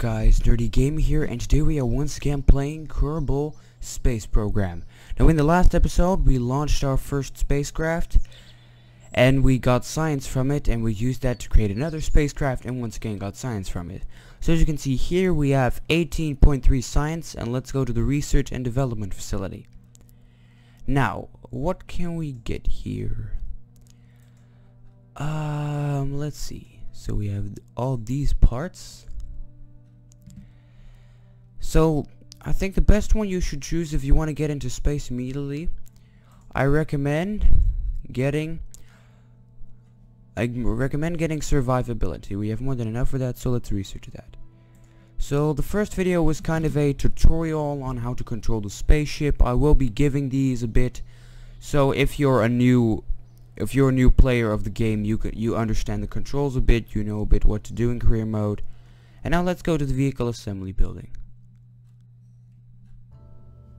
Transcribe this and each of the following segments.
guys, NerdyGamer here, and today we are once again playing Kerbal Space Program. Now in the last episode we launched our first spacecraft and we got science from it, and we used that to create another spacecraft and once again got science from it. So as you can see here we have 18.3 science, and let's go to the research and development facility. Now what can we get here? Let's see. So we have all these parts. So I think the best one you should choose if you want to get into space immediately, I recommend getting survivability. We have more than enough for that, so let's research that. So the first video was kind of a tutorial on how to control the spaceship. I will be giving these a bit, so if you're a new player of the game, you understand the controls a bit, you know a bit what to do in career mode. And now let's go to the vehicle assembly building.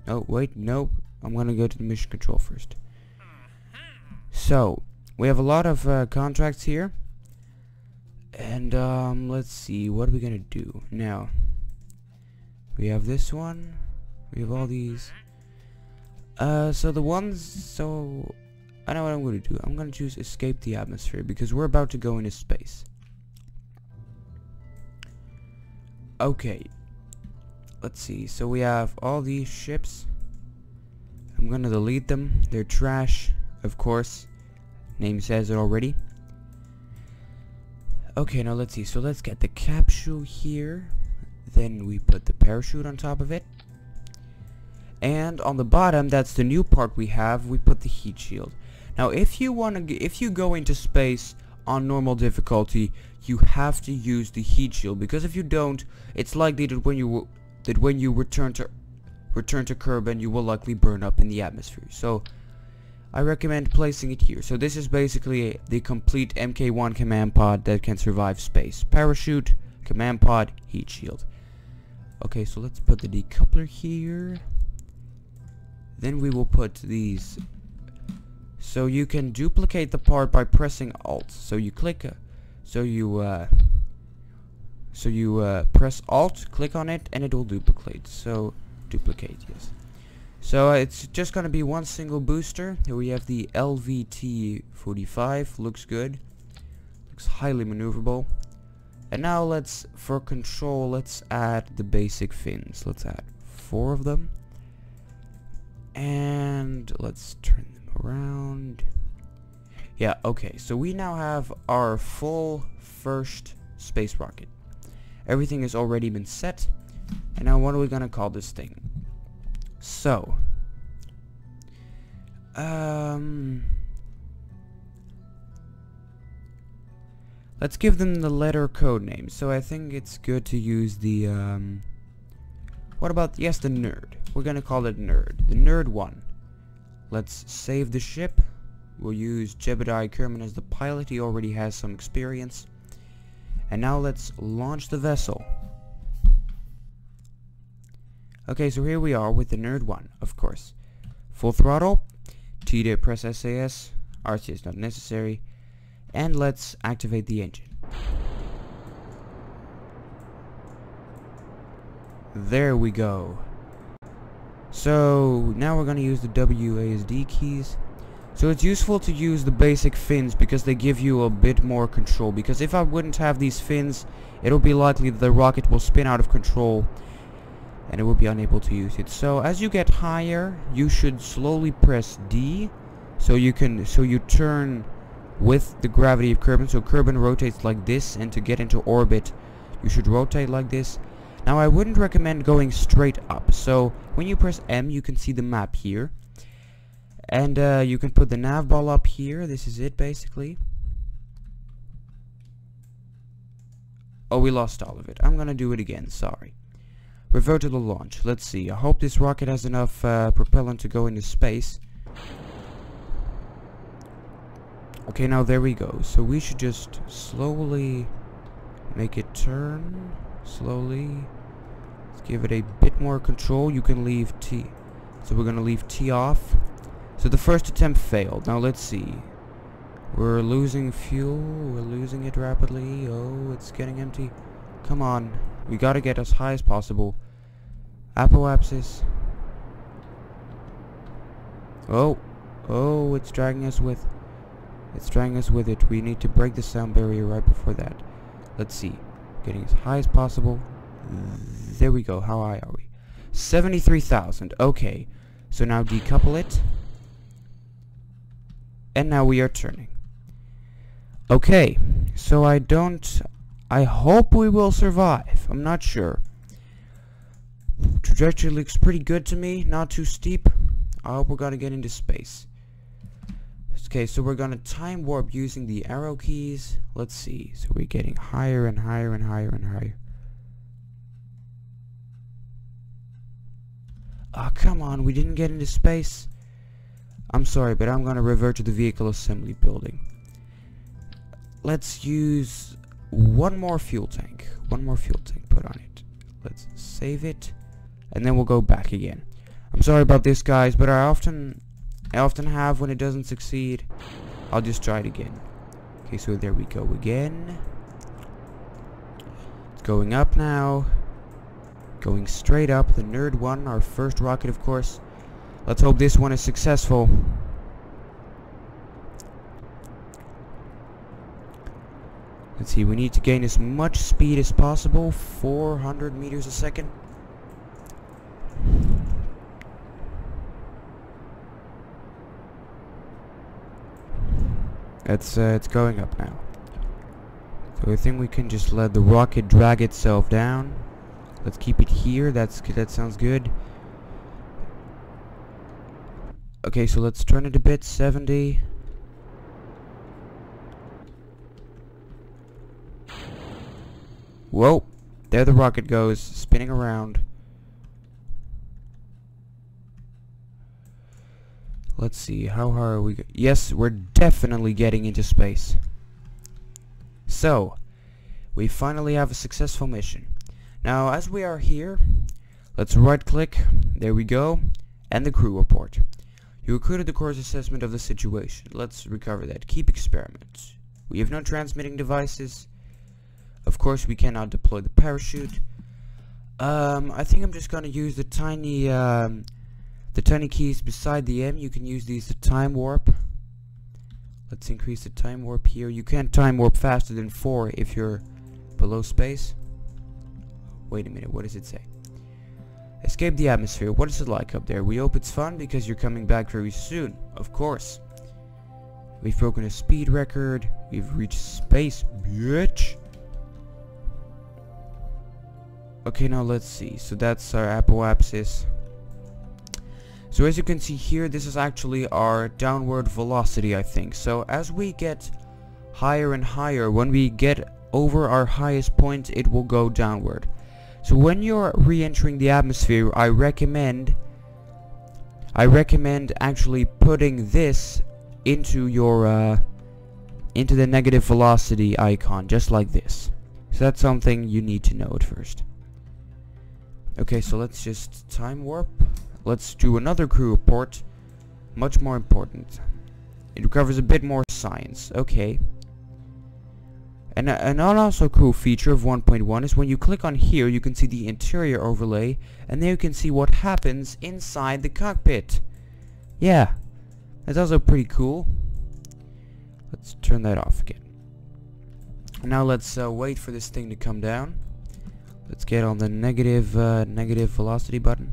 Oh wait, nope, I'm gonna go to the mission control first. So we have a lot of contracts here, and let's see, what are we gonna do now? We have this one, we have all these. So I know what I'm going to do. I'm going to choose escape the atmosphere because we're about to go into space. Okay. Let's see. So we have all these ships. I'm going to delete them. They're trash, of course. Name says it already. Okay, now let's see. So let's get the capsule here. Then we put the parachute on top of it. And on the bottom, that's the new part we have, we put the heat shield. Now if you go into space on normal difficulty, you have to use the heat shield, because if you don't, it's likely that when you return to Kerbal, you will likely burn up in the atmosphere. So I recommend placing it here. So this is basically the complete MK1 command pod that can survive space. Parachute, command pod, heat shield. Okay, so let's put the decoupler here. Then we will put these. So you can duplicate the part by pressing Alt. So you click, press Alt, click on it, and it will duplicate. So duplicate, yes. So it's just gonna be one single booster. Here we have the LVT-45. Looks good. Looks highly maneuverable. And now for control, let's add the basic fins. Let's add 4 of them. And let's turn them around. Yeah, okay, so we now have our full first space rocket. Everything has already been set. And now what are we gonna call this thing? So let's give them the letter code name. So I think it's good to use the what about, yes, the Nerd. We're gonna call it Nerd. The Nerd 1. Let's save the ship. We'll use Jebediah Kerman as the pilot. He already has some experience. And now let's launch the vessel. Okay, so here we are with the Nerd 1, of course. Full throttle. T to press SAS. RC is not necessary. And let's activate the engine. There we go. So now we're going to use the WASD keys. So it's useful to use the basic fins because they give you a bit more control. Because if I wouldn't have these fins, it'll be likely that the rocket will spin out of control and it will be unable to use it. So as you get higher, you should slowly press D so you turn with the gravity of Kerbal. So Kerbal rotates like this, and to get into orbit, you should rotate like this. Now I wouldn't recommend going straight up, so when you press M you can see the map here, and you can put the nav ball up here. This is it basically. Oh, we lost all of it. I'm gonna do it again, sorry. Revert to the launch. Let's see, I hope this rocket has enough propellant to go into space. Okay, now there we go. So we should just slowly make it turn. Slowly. Let's give it a bit more control. You can leave T. So we're gonna leave T off. So the first attempt failed. Now let's see. We're losing fuel. We're losing it rapidly. Oh, it's getting empty. Come on. We gotta get as high as possible. SPAAACE. Oh, it's dragging us with. It's dragging us with it. We need to break the sound barrier right before that. Let's see. Getting as high as possible. There we go. How high are we? 73,000. Okay. So now decouple it. And now we are turning. Okay. So I hope we will survive. I'm not sure. Trajectory looks pretty good to me. Not too steep. I hope we're gonna get into space. Okay, so we're gonna time warp using the arrow keys. Let's see. So we're getting higher and higher and higher and higher. Oh, come on. We didn't get into space. I'm sorry, but I'm gonna revert to the vehicle assembly building. Let's use one more fuel tank. One more fuel tank put on it. Let's save it. And then we'll go back again. I'm sorry about this, guys, but I often have when it doesn't succeed. I'll just try it again. Okay, so there we go again. It's going up now. Going straight up. The Nerd one, our first rocket, of course. Let's hope this one is successful. Let's see, we need to gain as much speed as possible. 400 meters a second. It's going up now. So I think we can just let the rocket drag itself down. Let's keep it here. That sounds good. Okay, so let's turn it a bit. 70. Whoa! There the rocket goes, spinning around. Let's see, how high are we? Yes, we're definitely getting into space. So, we finally have a successful mission. Now, as we are here, let's right-click. There we go. And the crew report. You recruited the course assessment of the situation. Let's recover that. Keep experiments. We have no transmitting devices. Of course, we cannot deploy the parachute. I think I'm just gonna use the tiny keys beside the M. You can use these to time warp. Let's increase the time warp here. You can't time warp faster than 4 if you're below space. Wait a minute, what does it say? Escape the atmosphere. What is it like up there? We hope it's fun because you're coming back very soon. Of course. We've broken a speed record. We've reached space, bitch. Okay, now let's see. So that's our SPAAACE. So as you can see here, this is actually our downward velocity, I think. So as we get higher and higher, when we get over our highest point, it will go downward. So when you're re-entering the atmosphere, I recommend actually putting this into your into the negative velocity icon, just like this. So that's something you need to know at first. Okay, so let's just time warp. Let's do another crew report. Much more important. It covers a bit more science. Okay. And an also cool feature of 1.1 is when you click on here, you can see the interior overlay, and there you can see what happens inside the cockpit. Yeah, that's also pretty cool. Let's turn that off again. Now let's wait for this thing to come down. Let's get on the negative velocity button.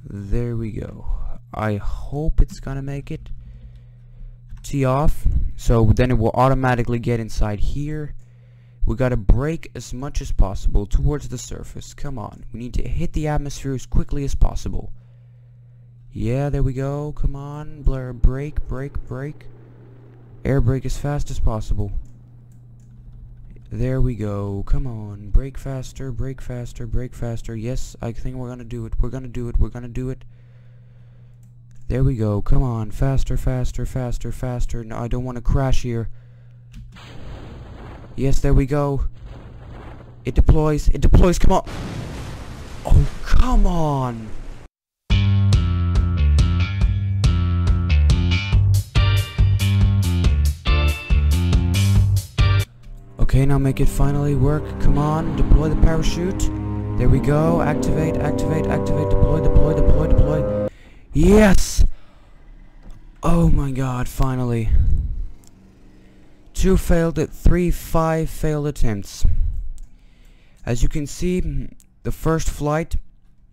There we go. I hope it's gonna make it. T off. So then it will automatically get inside here. We gotta brake as much as possible towards the surface. Come on. We need to hit the atmosphere as quickly as possible. Yeah, there we go. Come on. Blur, brake, brake, brake. Air brake as fast as possible. There we go. Come on. Brake faster, brake faster, brake faster. Yes, I think we're gonna do it. We're gonna do it. We're gonna do it. There we go. Come on. Faster, faster, faster, faster. No, I don't want to crash here. Yes, there we go. It deploys. It deploys. Come on. Oh, come on. Okay, Okay, now make it finally work. Come on, deploy the parachute. There we go. Activate, activate, activate, deploy, deploy, deploy, deploy. Yes! Oh my god, finally. 2 failed at 5 failed attempts. As you can see, the first flight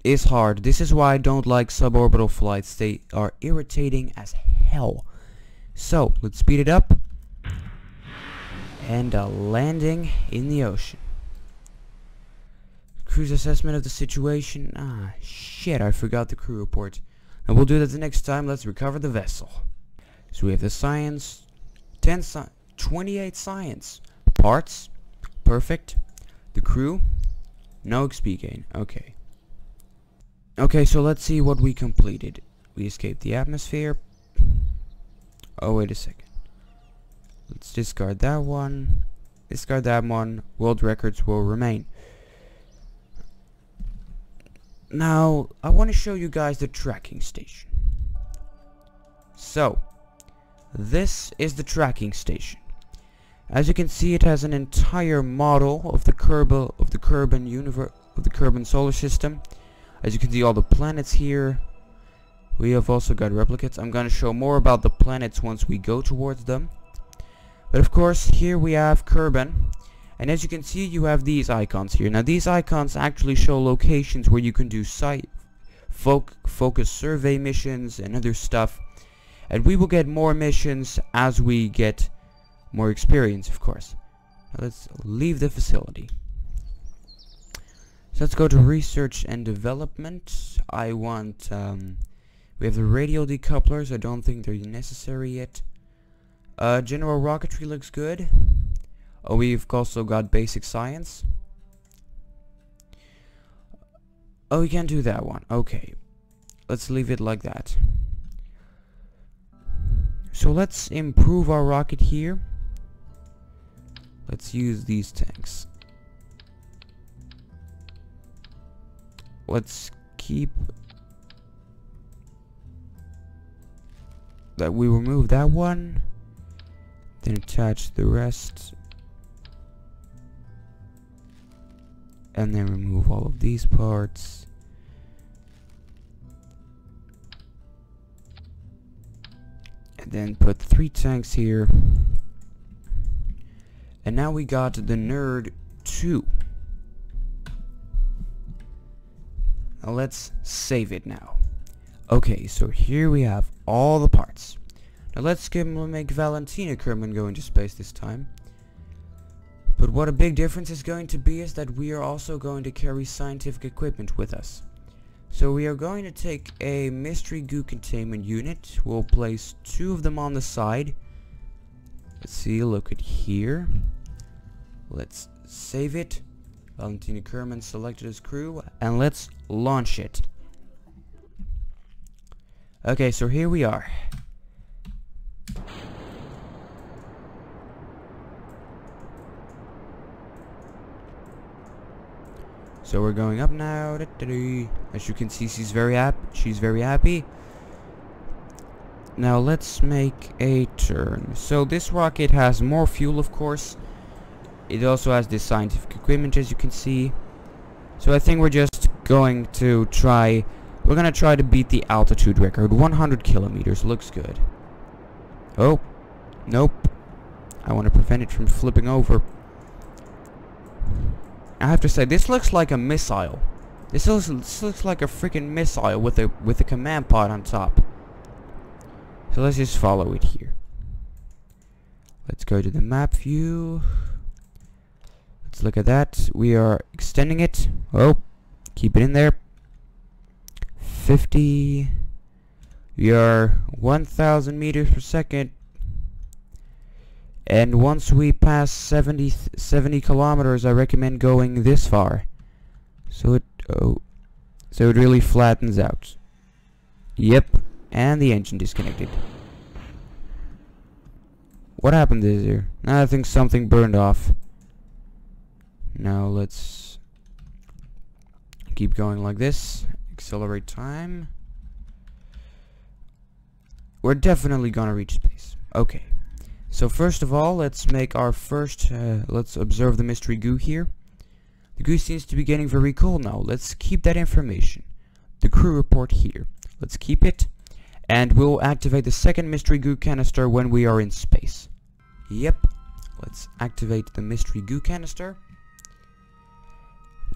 is hard. This is why I don't like suborbital flights. They are irritating as hell. So, let's speed it up. And a landing in the ocean. Crew's assessment of the situation. Ah, shit, I forgot the crew report. And we'll do that the next time. Let's recover the vessel. So we have the science. 28 science. Parts. Perfect. The crew. No XP gain. Okay. Okay, so let's see what we completed. We escaped the atmosphere. Oh, wait a second. Let's discard that one. Discard that one. World records will remain. Now, I want to show you guys the tracking station. So, this is the tracking station. As you can see, it has an entire model of the Kerbal Kerbal solar system. As you can see, all the planets here. We have also got replicates. I'm going to show more about the planets once we go towards them. But of course, here we have Kerbal. And as you can see, you have these icons here. Now, these icons actually show locations where you can do focus survey missions and other stuff. And we will get more missions as we get more experience, of course. Now, let's leave the facility. So let's go to research and development. I want, we have the radial decouplers. I don't think they're necessary yet. General rocketry looks good. Oh, we've also got basic science. Oh, we can't do that one. Okay. Let's leave it like that. So let's improve our rocket here. Let's use these tanks. Let's keep that. We remove that one, then attach the rest, and then remove all of these parts. And then put 3 tanks here. And now we got the Nerd 2. Now let's save it now. Okay, so here we have all the parts. Now let's make Valentina Kerbal go into space this time. But what a big difference is going to be is that we are also going to carry scientific equipment with us. So we are going to take a mystery goo containment unit. We'll place 2 of them on the side. Let's see, look at here. Let's save it. Valentina Kerbal selected as crew, and let's launch it. Okay, so here we are. So we're going up now. As you can see, she's very happy. Now let's make a turn. So this rocket has more fuel, of course. It also has this scientific equipment, as you can see. So I think we're just going to try. We're gonna try to beat the altitude record. 100 kilometers looks good. Oh, nope. I want to prevent it from flipping over. I have to say, this looks like a missile. This looks like a freaking missile with a command pod on top. So let's just follow it here. Let's go to the map view. Let's look at that. We are extending it. Oh, keep it in there. 50. We are 1,000 meters per second. And once we pass 70 kilometers, I recommend going this far. So it really flattens out. Yep, and the engine disconnected. What happened here? I think something burned off. Now let's keep going like this. Accelerate time. We're definitely gonna reach space. Okay. So first of all, let's make our first, let's observe the mystery goo here. The goo seems to be getting very cold now. Let's keep that information. The crew report here. Let's keep it. And we'll activate the second mystery goo canister when we are in space. Yep. Let's activate the mystery goo canister.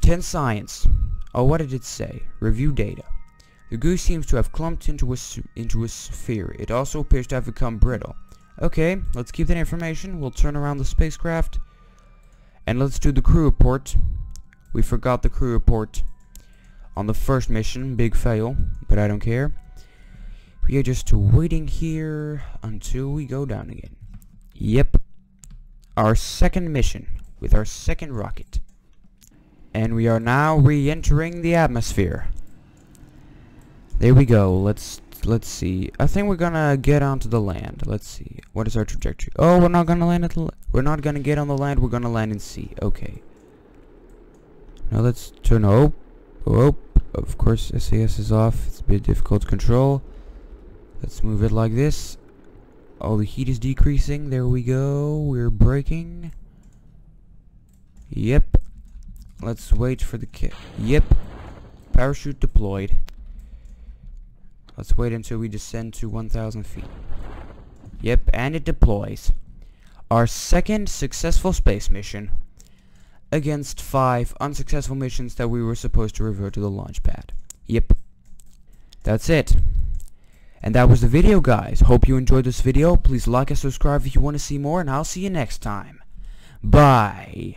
10 science. Oh, what did it say? Review data. The goo seems to have clumped into a sphere. It also appears to have become brittle. Okay, let's keep that information. We'll turn around the spacecraft. And let's do the crew report. We forgot the crew report on the first mission. Big fail, but I don't care. We are just waiting here until we go down again. Yep. Our second mission with our second rocket. And we are now re-entering the atmosphere. There we go. Let's see. I think we're gonna get onto the land. Let's see. What is our trajectory? Oh, we're not gonna land at the we're not gonna get on the land. We're gonna land in sea. Okay. Now let's turn. Oh. Of course, SAS is off. It's a bit difficult to control. Let's move it like this. Oh, the heat is decreasing. There we go. We're braking. Yep. Let's wait for the Yep. Parachute deployed. Let's wait until we descend to 1,000 feet. Yep, and it deploys. Our second successful space mission against 5 unsuccessful missions that we were supposed to revert to the launch pad. Yep. That's it. And that was the video, guys. Hope you enjoyed this video. Please like and subscribe if you want to see more, and I'll see you next time. Bye.